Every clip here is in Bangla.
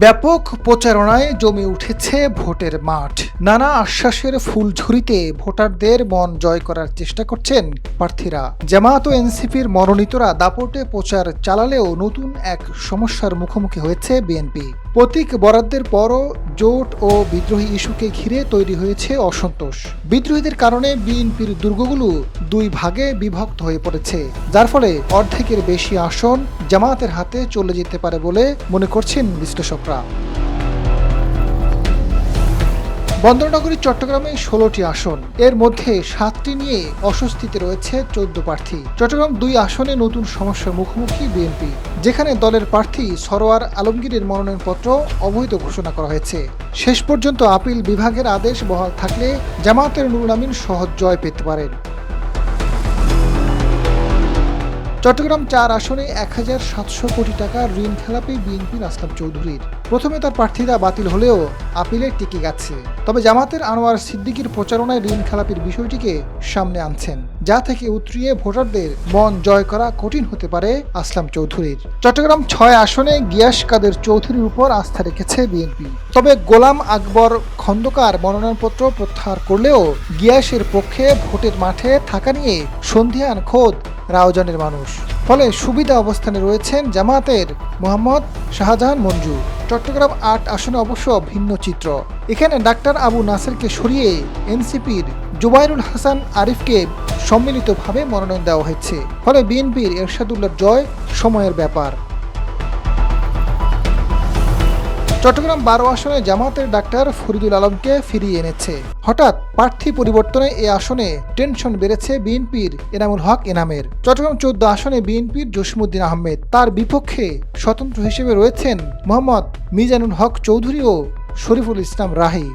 ব্যাপক প্রচারণায় জমে উঠেছে ভোটের মাঠ। নানা আশ্বাসের ফুলঝুরিতে ভোটারদের মন জয় করার চেষ্টা করছেন প্রার্থীরা। জামায়াত ও এনসিপির মনোনীতরা দাপটে প্রচার চালালেও নতুন এক সমস্যার মুখোমুখি হয়েছে বিএনপি। প্রতীক বরাদ্দের পরও জোট ও বিদ্রোহী ইস্যুকে ঘিরে তৈরি হয়েছে অসন্তোষ। বিদ্রোহীদের কারণে বিএনপির দুর্গগুলো দুই ভাগে বিভক্ত হয়ে পড়েছে, যার ফলে অর্ধেকের বেশি আসন জামায়াতের হাতে চলে যেতে পারে বলে মনে করছেন বিশ্লেষকরা। বন্দরনগরী চট্টগ্রামে ১৬টি আসন, এর মধ্যে ৭টি নিয়ে অস্বস্তিতে রয়েছে ১৪ প্রার্থী। চট্টগ্রাম ২ আসনে নতুন সমস্যার মুখোমুখি বিএনপি, যেখানে দলের প্রার্থী সরোয়ার আলমগীরের মনোনয়নপত্র অবৈধ ঘোষণা করা হয়েছে। শেষ পর্যন্ত আপিল বিভাগের আদেশ বহাল থাকলে জামায়াতের নুরুল আমিন সহজ জয় পেতে পারেন। চট্টগ্রাম ৪ আসনে ১,৭০০ কোটি টাকা ঋণ খেলাপি বিএনপির আসলাম চৌধুরীর। প্রথমে তার প্রার্থীরা বাতিল হলেও আপিলে টিকে গেছে। তবে জামায়াতের আনোয়ার সিদ্দিকীর প্রচারণায় ঋণ খেলাপির বিষয়টিকে সামনে আনছেন, যা থেকে উতরিয়ে ভোটারদের মন জয় করা কঠিন হতে পারে আসলাম চৌধুরীর। চট্টগ্রাম ৬ আসনে গিয়াস কাদের চৌধুরীর উপর আস্থা রেখেছে বিএনপি। তবে গোলাম আকবর খন্দকার মনোনয়নপত্র প্রত্যাহার করলেও গিয়াসের পক্ষে ভোটের মাঠে থাকা নিয়ে সন্দিহান খোদ রাউজানের মানুষ। ফলে সুবিধা অবস্থানে রয়েছেন জামায়াতের মোহাম্মদ শাহজাহান মঞ্জু। চট্টগ্রাম ৮ আসনে অবশ্য ভিন্ন চিত্র। এখানে ডাক্তার আবু নাসেরকে সরিয়ে এনসিপির জুবাইরুল হাসান আরিফকে সম্মিলিতভাবে মনোনয়ন দেওয়া হয়েছে। ফলে বিএনপির এরশাদুল্লাহর জয় সময়ের ব্যাপার। চট্টগ্রাম ১২ আসনে জামায়াতের ডাক্তার ফরিদুল আলমকে ফিরিয়ে এনেছে। হঠাৎ প্রার্থী পরিবর্তনে এ আসনে টেনশন বেড়েছে বিএনপির এনামুল হক এনামের। চট্টগ্রাম ১৪ আসনে বিএনপির জসিমউদ্দিন আহমেদ, তার বিপক্ষে স্বতন্ত্র হিসেবে রয়েছেন মোহাম্মদ মিজানুল হক চৌধুরী ও শরীফুল ইসলাম রাহি।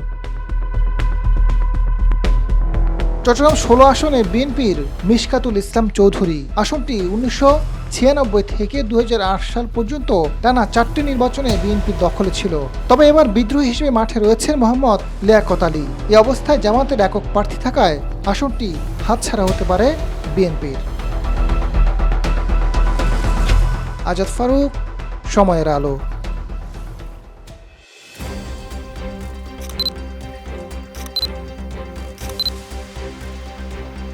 চট্টগ্রাম ১৬ আসনে বিএনপির মিশকাতুল ইসলাম চৌধুরী। আসনটি ১৯৯৬ থেকে ২০০৮ সাল পর্যন্ত টানা ৪টি নির্বাচনে বিএনপির দখলে ছিল। তবে এবার বিদ্রোহী হিসেবে মাঠে রয়েছেন মোহাম্মদ লিয়াকত আলী। এই অবস্থায় জামায়াতের একক প্রার্থী থাকায় আসনটি হাতছাড়া হতে পারে বিএনপির। আজাদ ফারুক, সময়ের আলো।